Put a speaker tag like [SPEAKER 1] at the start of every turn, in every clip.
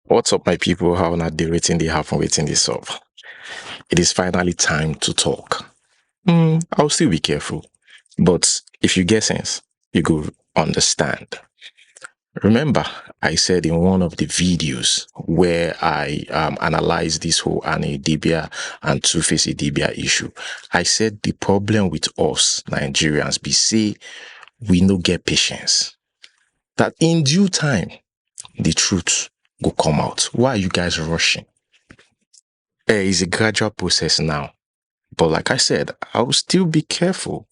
[SPEAKER 1] What's up, my people? How not the waiting they happen, waiting this up. It is finally time to talk. I'll still be careful, but if you get sense, you go understand. Remember, I said in one of the videos where I analyzed this whole Idibia and Two-Face Idibia issue, I said the problem with us Nigerians be say we no get patience. That in due time, the truth will come out. Why are you guys rushing? It's a gradual process now. But like I said, I will still be careful,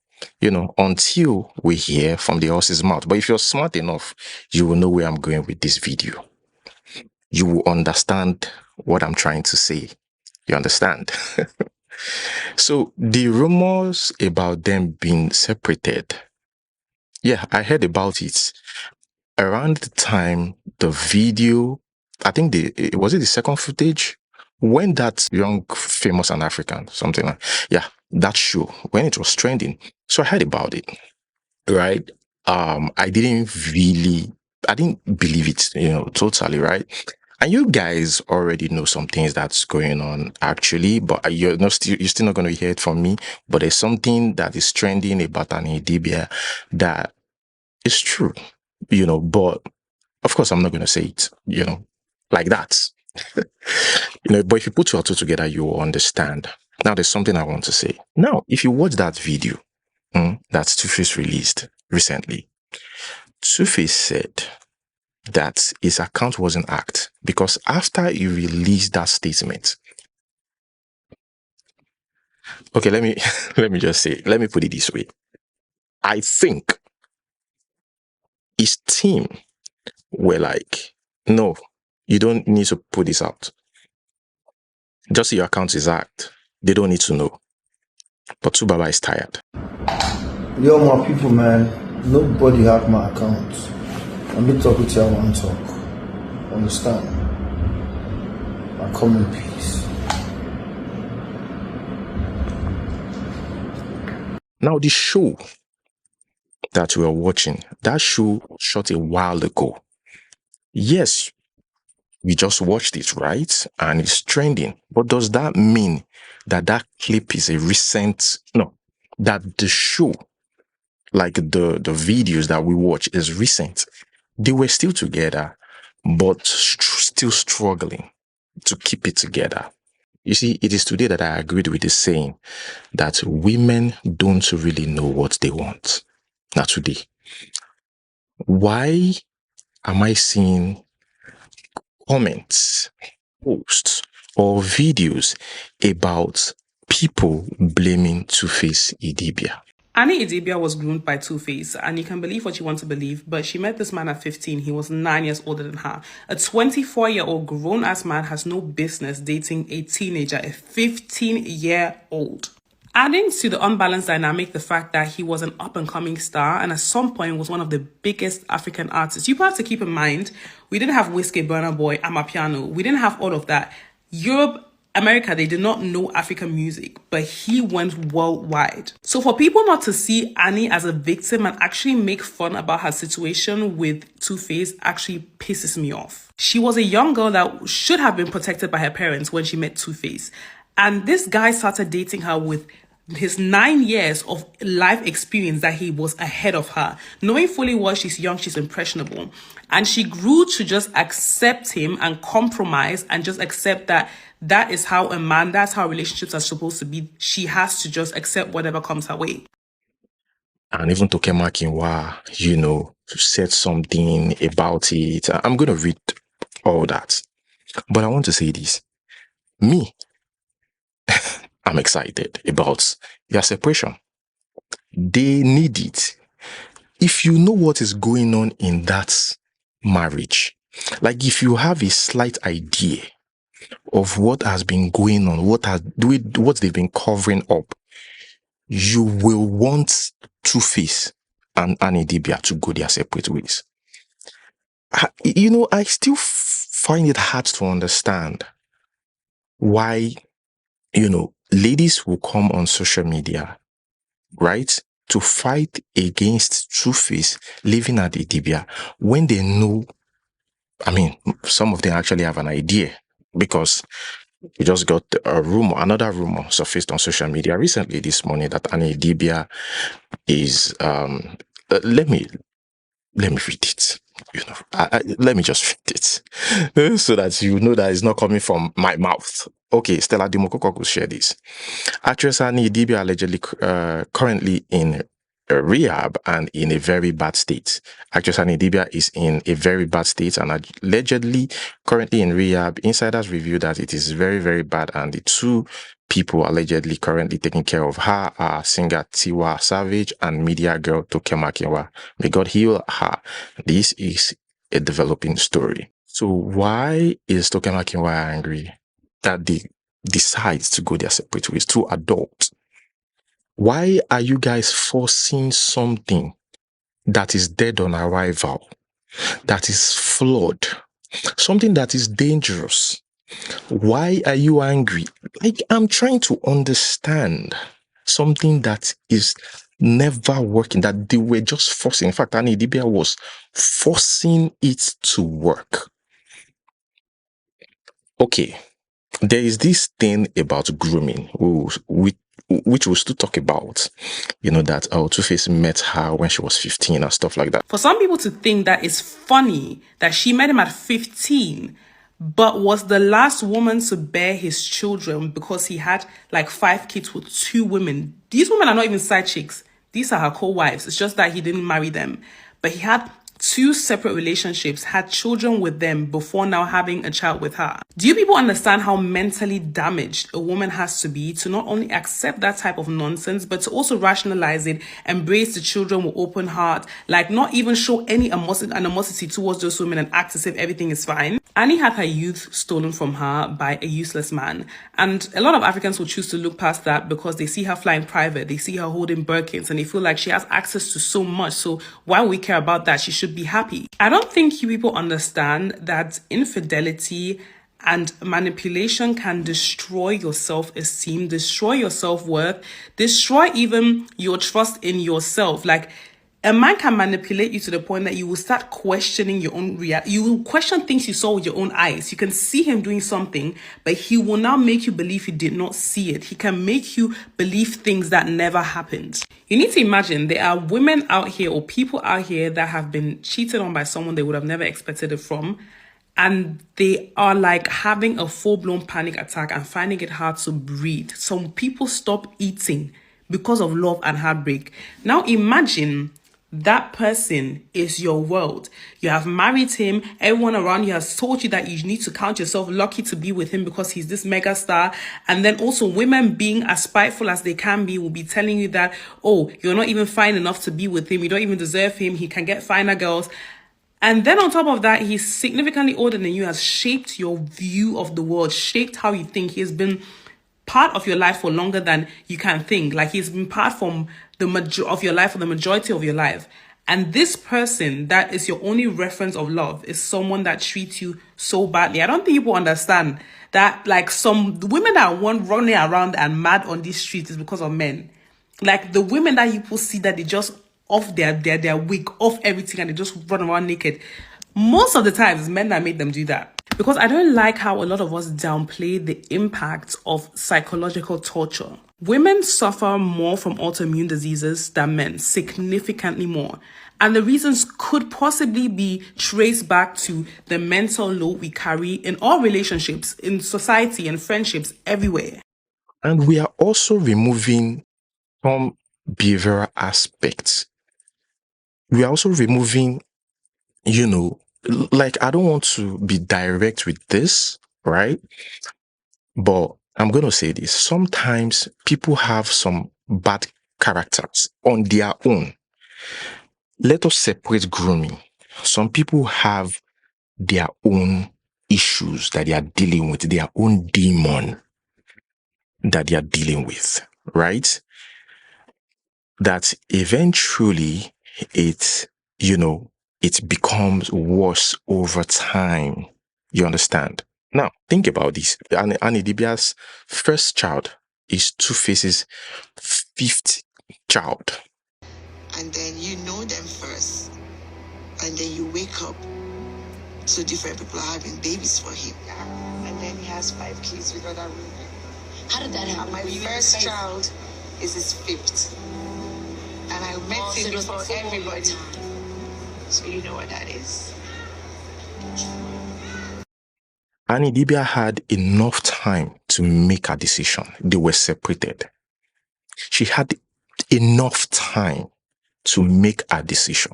[SPEAKER 1] until we hear from the horse's mouth. But if you're smart enough, you will know where I'm going with this video. You will understand what I'm trying to say. You understand? So the rumors about them being separated, yeah, I heard about it around the time the video, I think was it the second footage when that young famous and African something like, yeah, that show when it was trending. So I heard about it, right? I didn't believe it, totally, right? And you guys already know some things that's going on actually, but you're still not going to hear it from me. But there's something that is trending about an Idibia that is true, but of course I'm not going to say it, like that. But if you put two or two together, you will understand. Now, there's something I want to say. Now, if you watch that video that Two-Face released recently, Two-Face said that his account wasn't hacked because after he released that statement, okay, let me let me put it this way. I think his team were like, no, you don't need to put this out. Just say your account is hacked. They don't need to know. But Tubaba is tired.
[SPEAKER 2] Yo, my people, man, nobody hacked my account. Let me talk with you, I want to talk. Understand? I come in peace.
[SPEAKER 1] Now, the show that we are watching, that show shot a while ago. Yes, we just watched it, right? And it's trending. But does that mean that that clip is a recent, no, that the show, like the videos that we watch is recent? They were still together, but still struggling to keep it together. You see, it is today that I agreed with the saying that women don't really know what they want. Not today. Why am I seeing comments, posts, or videos about people blaming Two-Face Idibia?
[SPEAKER 3] Idibia was groomed by Two-Face, and you can believe what you want to believe, but she met this man at 15. He was 9 years older than her. A 24-year-old grown-ass man has no business dating a teenager, a 15-year-old. Adding to the unbalanced dynamic, the fact that he was an up-and-coming star and at some point was one of the biggest African artists. You have to keep in mind, we didn't have Whiskey, Burna Boy, Amapiano. We didn't have all of that. Europe, America, they did not know African music, but he went worldwide. So for people not to see Annie as a victim and actually make fun about her situation with Two-Face actually pisses me off. She was a young girl that should have been protected by her parents when she met Two-Face. And this guy started dating her with his 9 years of life experience that he was ahead of her, knowing fully well she's young, she's impressionable. And she grew to just accept him and compromise and just accept that that is how a man, that's how relationships are supposed to be. She has to just accept whatever comes her way.
[SPEAKER 1] And even Tokema Kinwa, said something about it. I'm going to read all that. But I want to say this. Me, I'm excited about their separation. They need it. If you know what is going on in that marriage, like if you have a slight idea of what has been going on, what they've been covering up, you will want Two-Face and Idibia to go their separate ways. I still find it hard to understand why, ladies will come on social media, right, to fight against Two-Face living at Idibia when they know I mean, some of them actually have an idea because we just got another rumor surfaced on social media recently this morning that Idibia is let me read it. Let me just read it so that you know that it's not coming from my mouth. Okay, Stella Dimokoko will share this. Actress Idibia allegedly currently in rehab and in a very bad state. Actress Idibia is in a very bad state and allegedly currently in rehab. Insiders reveal that it is very, very bad, and the two people allegedly currently taking care of her are singer Tiwa Savage and media girl Toke Makinwa. May God heal her. This is a developing story. So why is Toke Makinwa angry that they decide to go their separate ways? Two adults. Why are you guys forcing something that is dead on arrival, that is flawed, something that is dangerous? Why are you angry? Like, I'm trying to understand something that is never working, that they were just forcing. In fact, Idibia was forcing it to work. Okay, there is this thing about grooming, which we'll still talk about. You know, that Two-Face met her when she was 15 and stuff like that.
[SPEAKER 3] For some people to think that it's funny that she met him at 15, but was the last woman to bear his children because he had like 5 kids with 2 women. These women are not even side chicks. These are her co-wives. It's just that he didn't marry them. But he had 2 separate relationships, had children with them before now having a child with her. Do you people understand how mentally damaged a woman has to be to not only accept that type of nonsense, but to also rationalize it, embrace the children with open heart, like not even show any animosity towards those women and act as if everything is fine? Annie had her youth stolen from her by a useless man. And a lot of Africans will choose to look past that because they see her flying private, they see her holding Birkins, and they feel like she has access to so much. So why would we care about that? She should be happy. I don't think you people understand that infidelity and manipulation can destroy your self-esteem, destroy your self-worth, destroy even your trust in yourself. Like, a man can manipulate you to the point that you will start questioning your own reality. You will question things you saw with your own eyes. You can see him doing something, but he will now make you believe he did not see it. He can make you believe things that never happened. You need to imagine there are women out here or people out here that have been cheated on by someone they would have never expected it from. And they are like having a full-blown panic attack and finding it hard to breathe. Some people stop eating because of love and heartbreak. Now imagine that person is your world. You have married him. Everyone around you has told you that you need to count yourself lucky to be with him because he's this mega star. And then also women being as spiteful as they can be will be telling you that, oh, you're not even fine enough to be with him. You don't even deserve him. He can get finer girls. And then on top of that, he's significantly older than you, has shaped your view of the world, shaped how you think. He has been part of your life for longer than you can think. Like, he's been part from of your life for the majority of your life. And this person that is your only reference of love is someone that treats you so badly. I don't think people understand that, like, some women that are running around and mad on these streets is because of men. Like, the women that people see that they just off their wig, off everything, and they just run around naked. Most of the time, it's men that made them do that. Because I don't like how a lot of us downplay the impact of psychological torture. Women suffer more from autoimmune diseases than men, significantly more. And the reasons could possibly be traced back to the mental load we carry in all relationships, in society and friendships, everywhere.
[SPEAKER 1] And we are also removing some behavioral aspects. We are also removing, like, I don't want to be direct with this, right? But I'm going to say this. Sometimes people have some bad characters on their own. Let us separate grooming. Some people have their own issues that they are dealing with, their own demon that they are dealing with, right? That eventually it becomes worse over time. You understand? Now, think about this. Idibia's first child is Two-Face's 5th child.
[SPEAKER 4] And then you know them first. And then you wake up two different people are having babies for him. And then he has 5 kids with other women.
[SPEAKER 5] How did that happen?
[SPEAKER 4] And my first child is his 5th. And I met him before everybody. So you know what that is.
[SPEAKER 1] And Idibia had enough time to make a decision. They were separated. She had enough time to make a decision.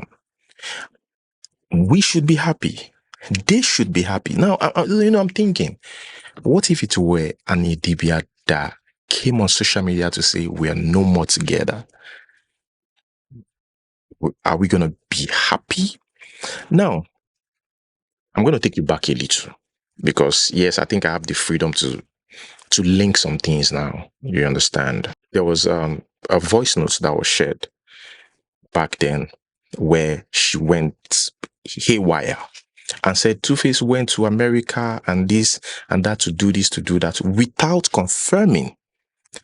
[SPEAKER 1] We should be happy. They should be happy. Now, I'm thinking, what if it were an Idibia that came on social media to say we are no more together? Are we going to be happy? Now, I'm going to take you back a little because, yes, I think I have the freedom to link some things now. You understand? There was a voice note that was shared back then where she went haywire and said Two-Face went to America and this and that to do this, to do that, without confirming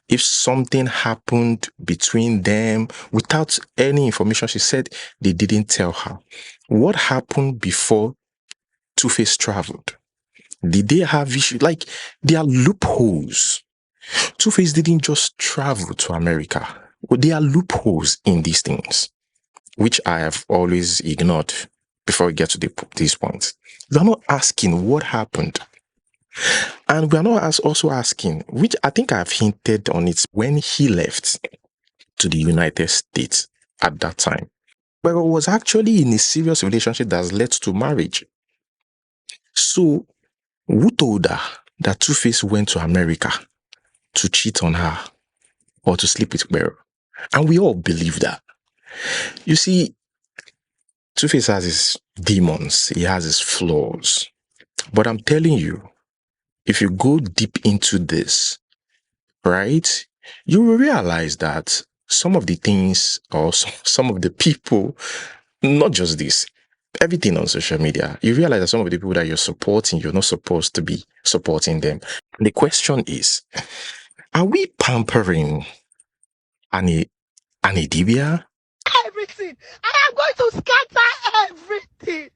[SPEAKER 1] if something happened between them, without any information. She said they didn't tell her. What happened before Two-Face traveled? Did they have issues? Like, there are loopholes. Two-Face didn't just travel to America. There are loopholes in these things, which I have always ignored before we get to these points. We are not asking what happened. And we are not also asking, which I think I've hinted on it when he left to the United States at that time. But it was actually in a serious relationship that has led to marriage. So, who told her that Two-Face went to America to cheat on her or to sleep with Quero? And we all believe that. You see, Two-Face has his demons, he has his flaws. But I'm telling you, if you go deep into this, right, you will realize that some of the things or some of the people, not just this, everything on social media, you realize that some of the people that you're supporting, you're not supposed to be supporting them. And the question is, are we pampering an Idibia?
[SPEAKER 5] Everything. I am going to scatter everything.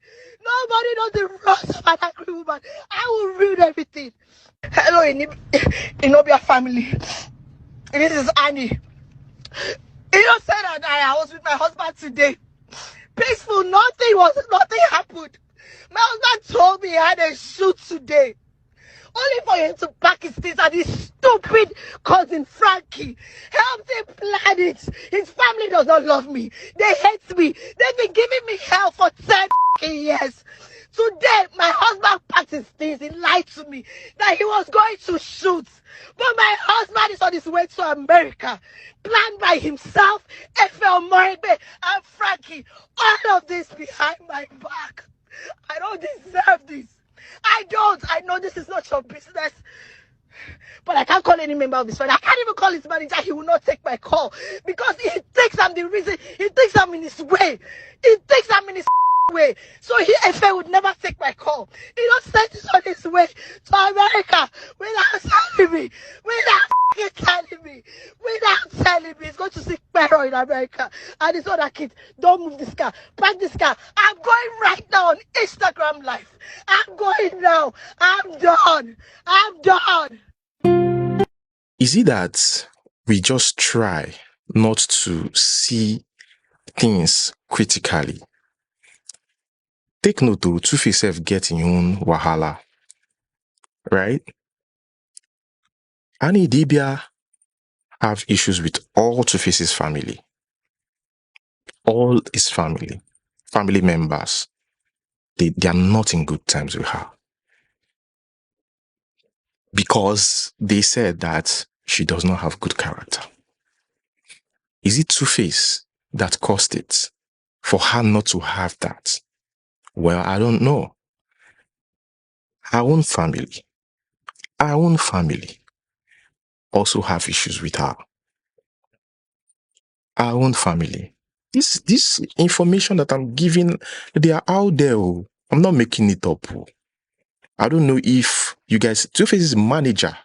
[SPEAKER 5] Nobody knows the rest of an angry woman. I will ruin everything. Hello, Inobia family. This is Annie. You know, said that I was with my husband today. Peaceful, nothing happened. My husband told me he had a shoot today. Only for him to pack his things and his stupid cousin Frankie helped him plan it. His family does not love me. They hate me. They've been giving me hell for 10 years. Today, my husband packed his things. He lied to me that he was going to shoot. But my husband is on his way to America, planned by himself, F.L. Morebe, and Frankie. All of this behind my back. I don't deserve this. I don't. I know this is not your business. But I can't call any member of his family. I can't even call his manager. He will not take my call. Because he thinks I'm the reason. He thinks I'm in his way. He thinks I'm in his way. So he, FA would never take my call. He just sent it on his way to America without telling me. Without telling me. He's going to see Pero in America. And his other kids, don't move this car. Park this car. I'm going right now on Instagram Live. I'm going now. I'm done.
[SPEAKER 1] Is it that we just try not to see things critically? Take note to Two-Face self get in own wahala, right? And Idibia have issues with all Two-Face's family. All his family members, they are not in good terms with her. Because they said that she does not have good character. Is it Two-Face that caused it for her not to have that? Well, I don't know. Our own family also have issues with her. Our own family. This information that I'm giving, they are out there. I'm not making it up. I don't know if you guys, Two-Face's manager,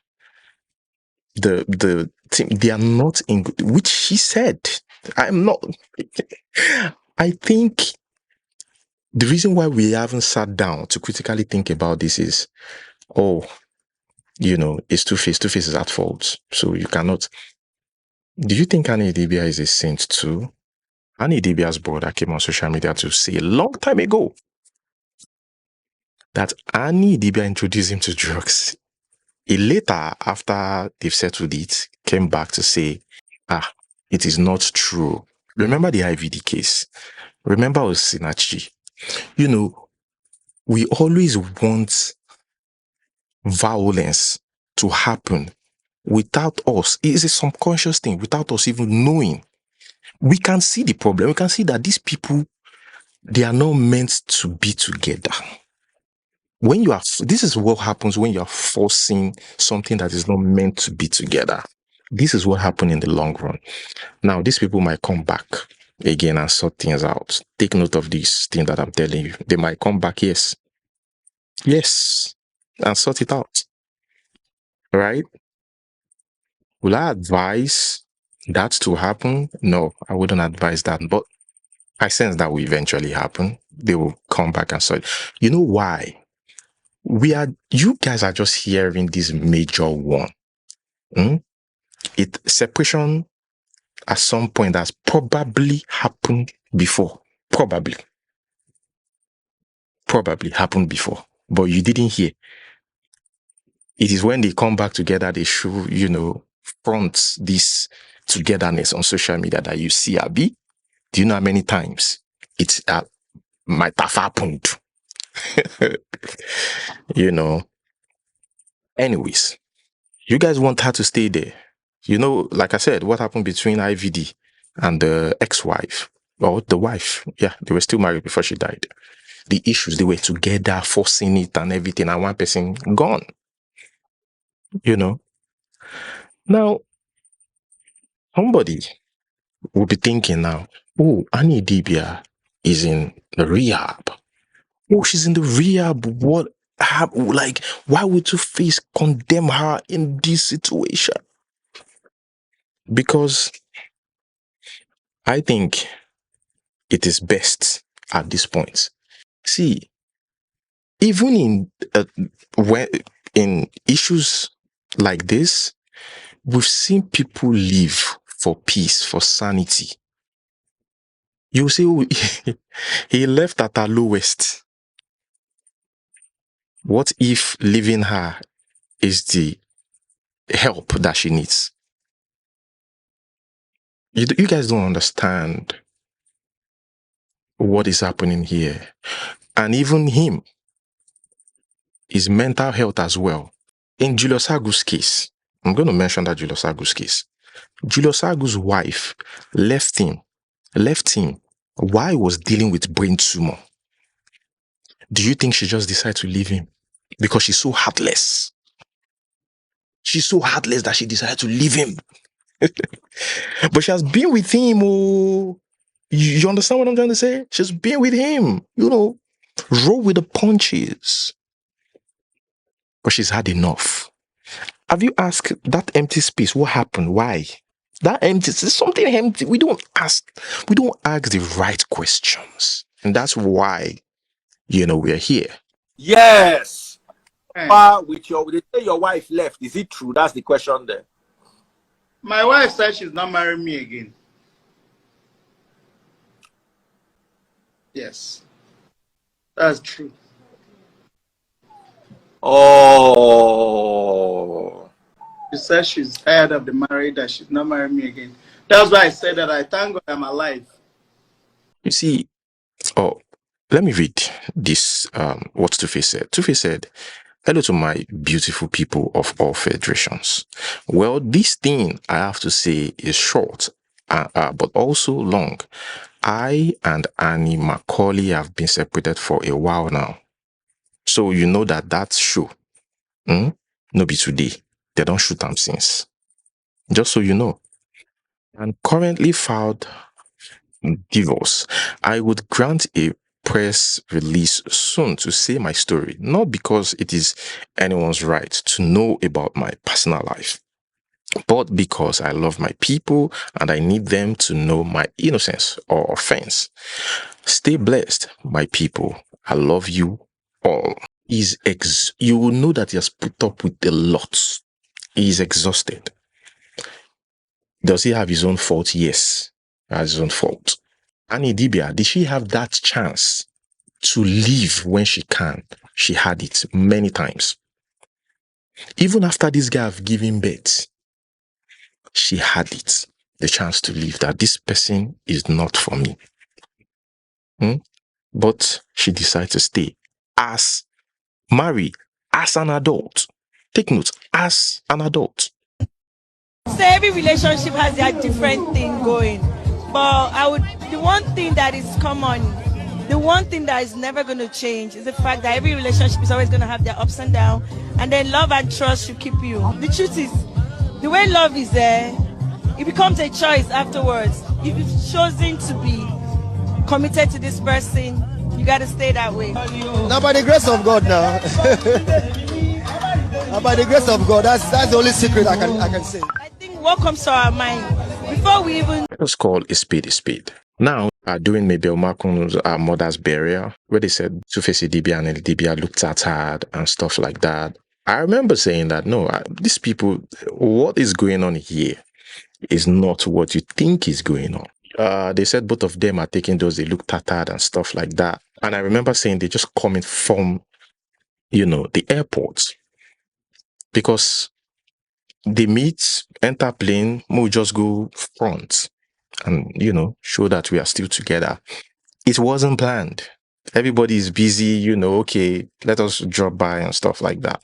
[SPEAKER 1] the team, they are not in good, which she said. I'm not. I think The reason why we haven't sat down to critically think about this is, it's Two-Face. Two-Face is at fault. So you cannot. Do you think Annie Idibia is a saint too? Annie Idibia's brother came on social media to say a long time ago that Annie Idibia introduced him to drugs. He later, after they've settled it, came back to say, it is not true. Remember the IVD case? Remember Osinachi? We always want violence to happen without us. It is a subconscious thing, without us even knowing. We can see the problem. We can see that these people, they are not meant to be together. This is what happens when you are forcing something that is not meant to be together. This is what happened in the long run. Now, these people might come back again and sort things out. Take note of this thing that I'm telling you. They might come back, yes, and sort it out. Right? Will I advise that to happen? No, I wouldn't advise that. But I sense that will eventually happen. They will come back and sort. You know why? You guys are just hearing this major one. Separation at some point has probably happened before. Probably happened before, but you didn't hear. It is when they come back together, they show, front this togetherness on social media that you see, Abi. Do you know how many times it might have happened? Anyways, you guys want her to stay there. Like I said, what happened between IVD and the ex-wife, or the wife? Yeah, they were still married before she died. The issues, they were together, forcing it and everything, and one person gone. Now, somebody will be thinking now, Annie Idibia is in the rehab. She's in the rehab. What happened? Like, why would Two-Face condemn her in this situation? Because I think it is best at this point. See, even in issues like this, we've seen people live for peace, for sanity. You say he left at her lowest. What if leaving her is the help that she needs? You guys don't understand what is happening here. And even him, his mental health as well. In Julius Agu's case, I'm going to mention that Julius Agu's case. Julius Agu's wife left him while he was dealing with brain tumor. Do you think she just decided to leave him? Because she's so heartless. She's so heartless that she decided to leave him. But she has been with him. You understand what I'm trying to say? She's been with him. Roll with the punches. But she's had enough. Have you asked that empty space what happened? Why? That empty, there's something empty. We don't ask the right questions. And that's why, we're here.
[SPEAKER 6] Yes. They say your wife left. Is it true? That's the question there.
[SPEAKER 2] My wife said she's not marrying me again. Yes. That's true.
[SPEAKER 6] Oh.
[SPEAKER 2] She said she's tired of the marriage, that she's not marrying me again. That's why I said that I thank God I'm alive.
[SPEAKER 1] You see, let me read this, what Two-Face said. Two-Face said, "Hello to my beautiful people of all federations. Well, this thing I have to say is short, but also long. I and Annie Macaulay have been separated for a while now. So you know that show, no be today. They don't shoot them since. Just so you know. And currently filed divorce. I would grant a press release soon to say my story, not because it is anyone's right to know about my personal life. but because I love my people and I need them to know my innocence or offense. Stay blessed, my people. I love you all. You will know that he has put up with a lot. He is exhausted. Does he have his own fault? Yes, he has his own fault. And Idibia, did she have that chance to leave when she can? She had it many times. Even after this guy have given birth, she had it, the chance to leave, that this person is not for me. But she decided to stay marry as an adult. Take note, as an adult.
[SPEAKER 7] So every relationship has their different thing going. But the one thing that is common, the one thing that is never going to change is the fact that every relationship is always going to have their ups and downs. And then love and trust should keep you. The truth is, the way love is there, it becomes a choice afterwards. If you've chosen to be committed to this person, you got to stay that way.
[SPEAKER 8] Now, by the grace of God, now. By the grace of God, that's the only secret I can say.
[SPEAKER 7] I think what comes to our mind before we even...
[SPEAKER 1] Let us call a spade a spade. Now, during Mabel Makun's mother's burial, where they said Two-Face Idibia and Idibia looked tattered and stuff like that, I remember saying that, no, these people, what is going on here is not what you think is going on. They said both of them are taking those, they look tattered and stuff like that. And I remember saying they just coming from, the airport. Because they meet, enter plane, we just go front and, show that we are still together. It wasn't planned. Everybody is busy, okay, let us drop by and stuff like that.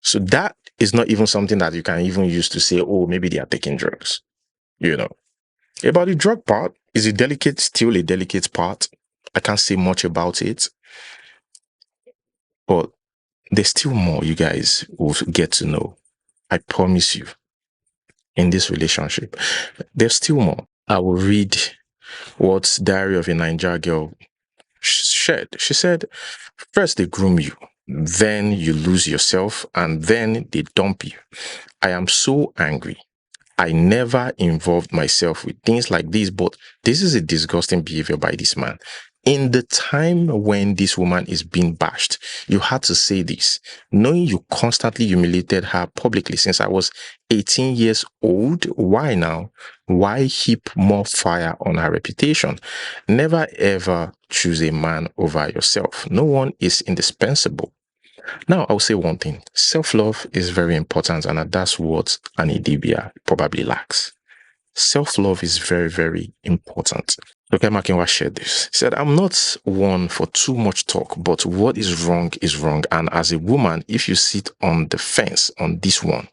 [SPEAKER 1] So that is not even something that you can even use to say, oh, maybe they are taking drugs. About the drug part, is it still a delicate part? I can't say much about it. But there's still more you guys will get to know. I promise you. In this relationship, there's still more. I will read what Diary of a Niger Girl shared. She said, first they groom you, then you lose yourself, and then they dump you. I am so angry. I never involved myself with things like this, but this is a disgusting behavior by this man. In the time when this woman is being bashed, you had to say this, knowing you constantly humiliated her publicly since I was 18 years old. Why now? Why heap more fire on her reputation? Never ever choose a man over yourself. No one is indispensable. Now, I'll say one thing. Self-love is very important, and that's what an Idibia probably lacks. Self-love is very, very important. Dr. Makinwa shared this. He said, I'm not one for too much talk, but what is wrong is wrong. And as a woman, if you sit on the fence on this one,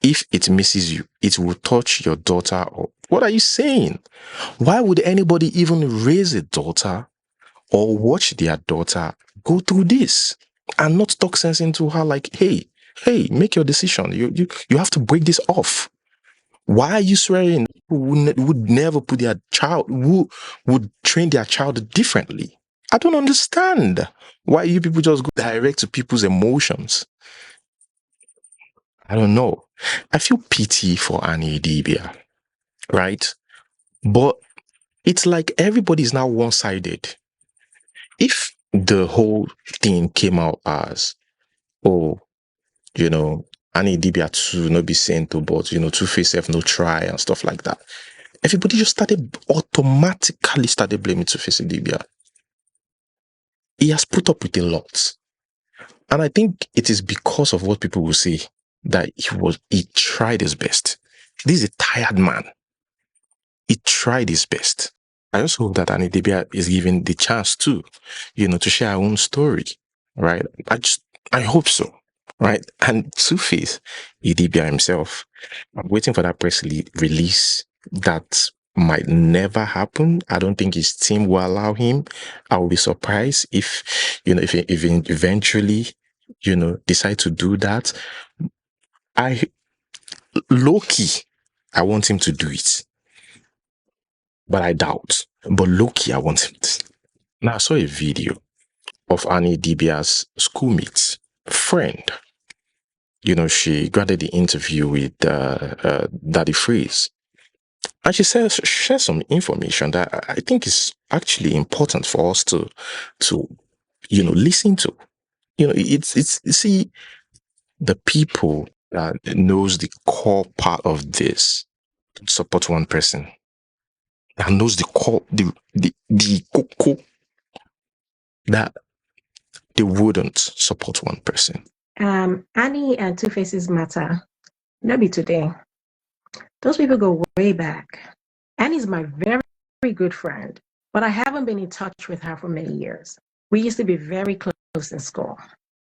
[SPEAKER 1] if it misses you, it will touch your daughter. Or what are you saying? Why would anybody even raise a daughter or watch their daughter go through this and not talk sense into her like, hey, make your decision. You have to break this off. Why are you swearing? Who would never put their child, who would train their child differently? I don't understand why you people just go direct to people's emotions. I don't know. I feel pity for Annie Idibia, right? But it's like everybody is now one-sided. If the whole thing came out as, oh, Annie Idibia too, no be sent to, but, Two-Face self no try and stuff like that. Everybody just automatically started blaming Two-Face Idibia. He has put up with a lot. And I think it is because of what people will say that he tried his best. This is a tired man. He tried his best. I also hope that Annie Idibia is given the chance to share her own story, right? I hope so. Right? And Two-Face Idibia himself, I'm waiting for that press release that might never happen. I don't think his team will allow him. I will be surprised if he eventually, decide to do that. Low-key, I want him to do it. But I doubt. But low-key, I want him to. Now, I saw a video of Annie Idibia's schoolmate, friend, she granted the interview with Daddy Freeze. And she shares some information that I think is actually important for us to listen to. It's see, the people that knows the core part of this support one person, that knows the core, the cocoa, that they wouldn't support one person.
[SPEAKER 9] Annie and Two Faces matter. Not be today. Those people go way back. Annie's my very, very good friend, but I haven't been in touch with her for many years. We used to be very close in school.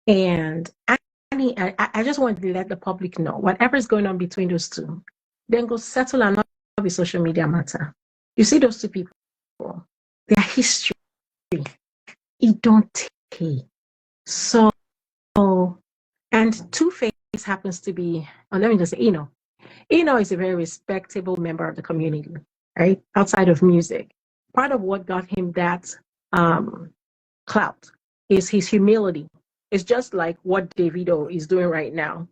[SPEAKER 9] And Annie, I just wanted to let the public know whatever is going on between those two, then go settle and not be social media matter. You see those two people, their history, it don't take. So, and Two Face happens to be, let me just say, Eno is a very respectable member of the community, right? Outside of music. Part of what got him that clout is his humility. It's just like what Davido is doing right now,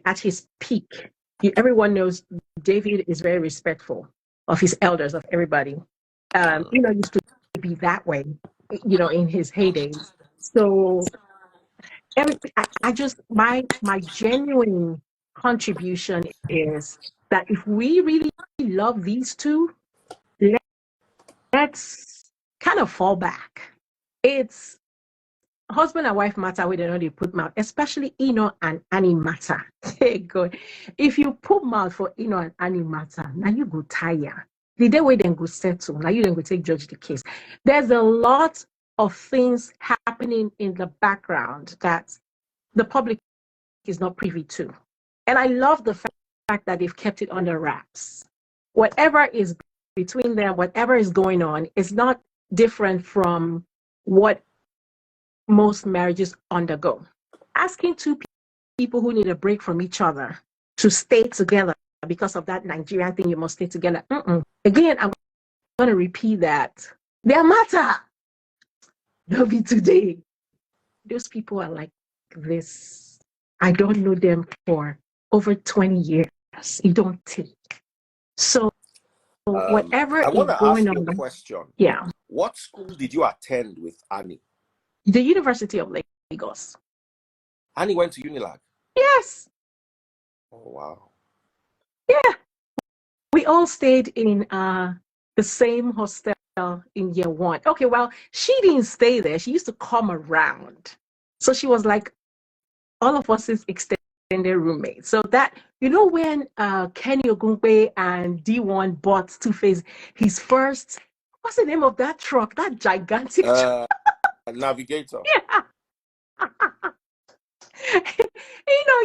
[SPEAKER 9] at his peak. Everyone knows David is very respectful of his elders, of everybody. Used to be that way, in his heydays. So I just, my genuine contribution is that if we really love these two, let's kind of fall back. It's husband and wife matter where they know they put mouth, especially Eno and Annie matter. Good. If you put mouth for Eno and Annie matter, now you go tire. The day where then go settle, now you then go take judge the case. There's a lot of things happening in the background that the public is not privy to. And I love the fact that they've kept it under wraps. Whatever is between them, whatever is going on, is not different from what most marriages undergo. Asking two people who need a break from each other to stay together because of that Nigerian thing, you must stay together. Again, I'm going to repeat that. Their matter. They'll be today. Those people are like this. I don't know them for over 20 years. It don't take. So whatever
[SPEAKER 6] I want
[SPEAKER 9] is
[SPEAKER 6] to
[SPEAKER 9] going
[SPEAKER 6] ask you
[SPEAKER 9] on.
[SPEAKER 6] a question.
[SPEAKER 9] Yeah.
[SPEAKER 6] What school did you attend with Annie?
[SPEAKER 9] The University of Lagos.
[SPEAKER 6] Annie went to Unilag?
[SPEAKER 9] Yes.
[SPEAKER 6] Oh, wow.
[SPEAKER 9] Yeah. We all stayed in the same hostel in year one. Okay, well, she didn't stay there. She used to come around. So she was like all of us is extended roommates. So that, when Kenny Ogungbe and D1 bought Two Face, his first, what's the name of that truck? That gigantic truck?
[SPEAKER 6] Navigator.
[SPEAKER 9] Yeah.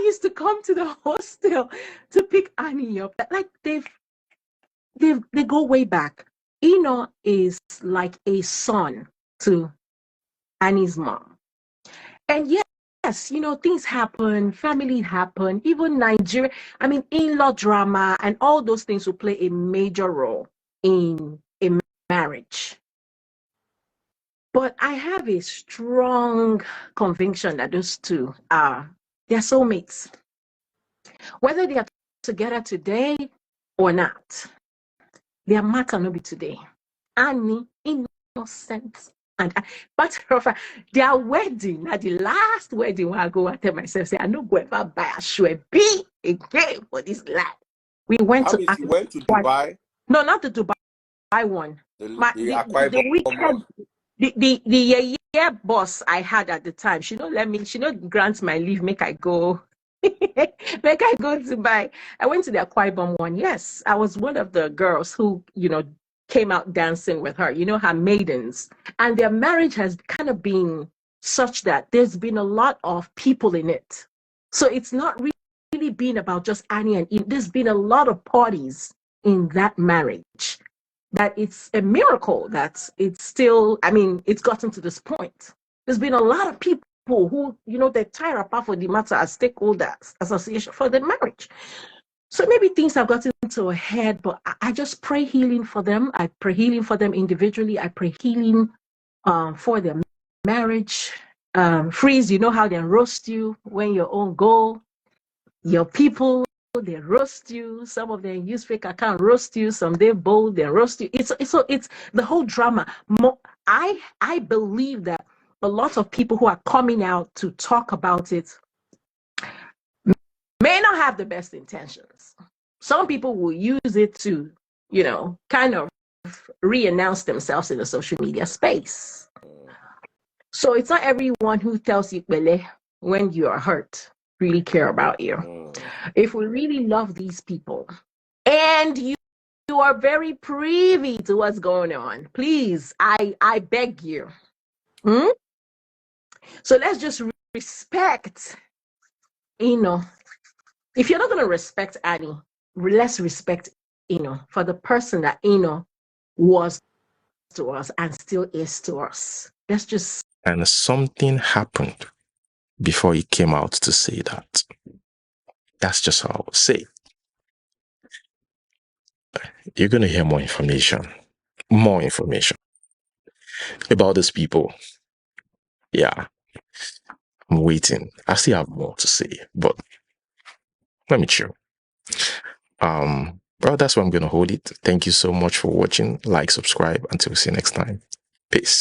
[SPEAKER 9] Used to come to the hostel to pick Annie up. Like they go way back. Is like a son to Annie's mom. And yes, things happen, family happen, even Nigeria. I mean, in-law drama and all those things will play a major role in a marriage. But I have a strong conviction that those two they're soulmates. Whether they are together today or not, their matter no be today. Annie, innocent. And but their wedding, now the last wedding where I go and tell myself, say, I no go ever buy a shoe be again for this life. We went
[SPEAKER 6] How you went to Dubai?
[SPEAKER 9] No, not the Dubai one. The weekend, the year boss I had at the time, she don't grant my leave, make I go. Make I go to Dubai. I went to the Akwa Ibom one. Yes, I was one of the girls who, came out dancing with her, her maidens. And their marriage has kind of been such that there's been a lot of people in it. So it's not really been about just Annie and Eve. There's been a lot of parties in that marriage. That it's a miracle that it's still, it's gotten to this point. There's been a lot of people who, they tie apart for the matter as stakeholders, association for the marriage. So maybe things have gotten to a head, but I just pray healing for them. I pray healing for them individually. I pray healing for their marriage. Freeze, you know how they roast you when your own goal. Your people, they roast you. Some of them use fake account, roast you. Some they bold, they roast you. It's the whole drama. I believe that a lot of people who are coming out to talk about it may not have the best intentions. Some people will use it to, kind of re-announce themselves in the social media space. So it's not everyone who tells you Bele when you are hurt really care about you. If we really love these people and you are very privy to what's going on, please, I beg you. So let's just respect, if you're not going to respect Annie, let's respect, for the person that, was to us and still is to us. Let's just.
[SPEAKER 1] And something happened before he came out to say that. That's just how I would say. You're going to hear more information about these people. Yeah, I'm waiting. I still have more to say, but let me chill. Well, that's where I'm going to hold it. Thank you so much for watching. Like, subscribe. Until we see you next time. Peace.